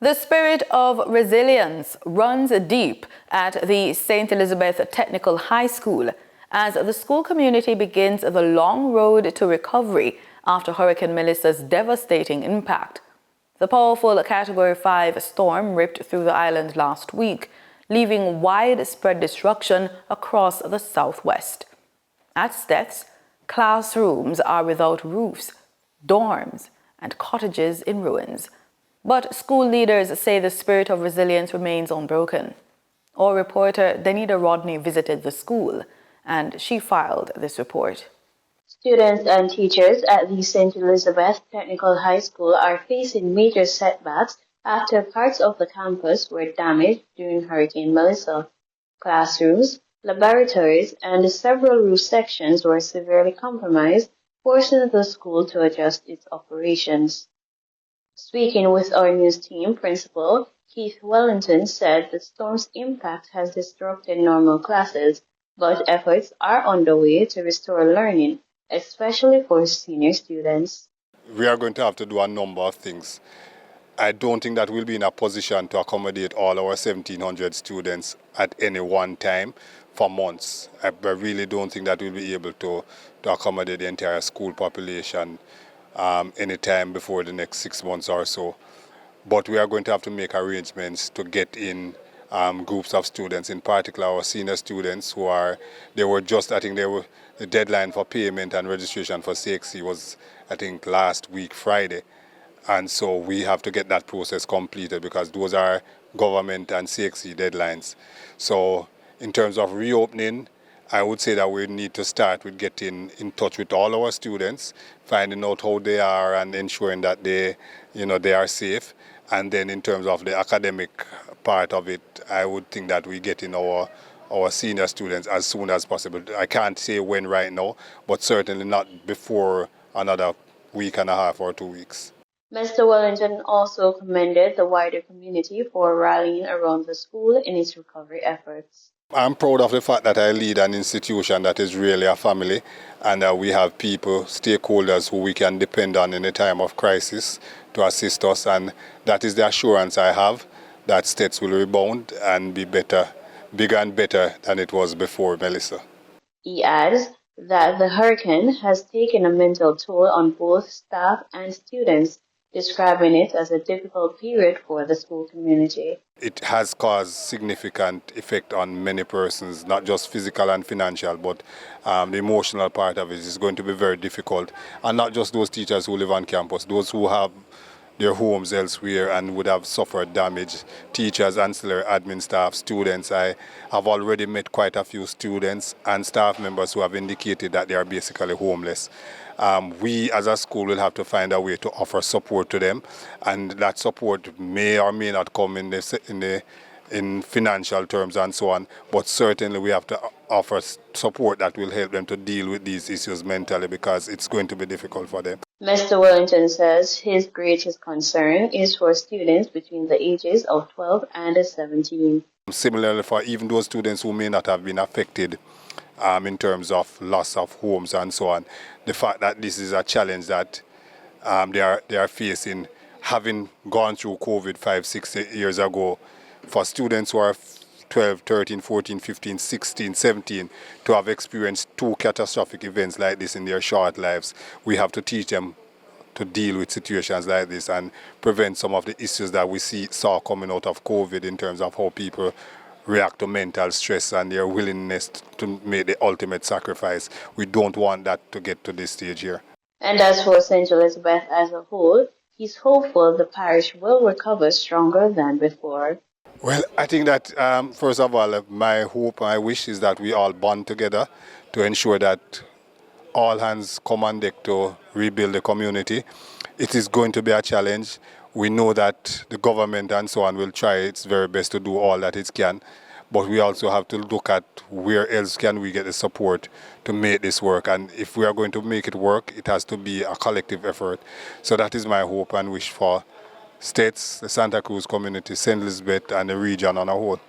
The spirit of resilience runs deep at the St. Elizabeth Technical High School as the school community begins the long road to recovery after Hurricane Melissa's devastating impact. The powerful Category 5 storm ripped through the island last week, leaving widespread destruction across the southwest. At STETHS, classrooms are without roofs, dorms, and cottages in ruins. But school leaders say the spirit of resilience remains unbroken. Our reporter Danita Rodney visited the school, and she filed this report. Students and teachers at the St. Elizabeth Technical High School are facing major setbacks after parts of the campus were damaged during Hurricane Melissa. Classrooms, laboratories, and several roof sections were severely compromised, forcing the school to adjust its operations. Speaking with our news team, Principal Keith Wellington said the storm's impact has disrupted normal classes, but efforts are underway to restore learning, especially for senior students. We are going to have to do a number of things. I don't think that we'll be in a position to accommodate all our 1,700 students at any one time for months. I really don't think that we'll be able to accommodate the entire school population any time before the next 6 months or so. But we are going to have to make arrangements to get in groups of students, in particular our senior students the deadline for payment and registration for CXC was, I think, last week, Friday. And so we have to get that process completed because those are government and CXC deadlines. So in terms of reopening, I would say that we need to start with getting in touch with all our students, finding out how they are and ensuring that they are safe. And then in terms of the academic part of it, I would think that we get in our senior students as soon as possible. I can't say when right now, but certainly not before another week and a half or 2 weeks. Mr. Wellington also commended the wider community for rallying around the school in its recovery efforts. I'm proud of the fact that I lead an institution that is really a family and that we have people, stakeholders who we can depend on in a time of crisis to assist us, and that is the assurance I have that STETHS will rebound and be better, bigger and better than it was before Melissa. He adds that the hurricane has taken a mental toll on both staff and students, describing it as a difficult period for the school community. It has caused significant effect on many persons, not just physical and financial, but the emotional part of it is going to be very difficult. And not just those teachers who live on campus, those who have their homes elsewhere and would have suffered damage, teachers, ancillary admin staff, students. I have already met quite a few students and staff members who have indicated that they are basically homeless. We as a school will have to find a way to offer support to them, and that support may or may not come in financial terms and so on, but certainly we have to offer support that will help them to deal with these issues mentally, because it's going to be difficult for them. Mr. Wellington says his greatest concern is for students between the ages of 12 and 17. Similarly, for even those students who may not have been affected in terms of loss of homes and so on, the fact that this is a challenge that they are facing, having gone through COVID 5-6 years ago, for students who are 12, 13, 14, 15, 16, 17 to have experienced 2 catastrophic events like this in their short lives, we have to teach them to deal with situations like this and prevent some of the issues that we saw coming out of COVID in terms of how people react to mental stress and their willingness to make the ultimate sacrifice. We don't want that to get to this stage here. And as for St. Elizabeth as a whole, he's hopeful the parish will recover stronger than before. Well, I think that first of all, my hope, my wish is that we all bond together to ensure that all hands come on deck to rebuild the community. It is going to be a challenge. We know that the government and so on will try its very best to do all that it can, but we also have to look at where else can we get the support to make this work. And if we are going to make it work, it has to be a collective effort. So that is my hope and wish for STETHS, the Santa Cruz community, St. Elizabeth, and the region on a whole.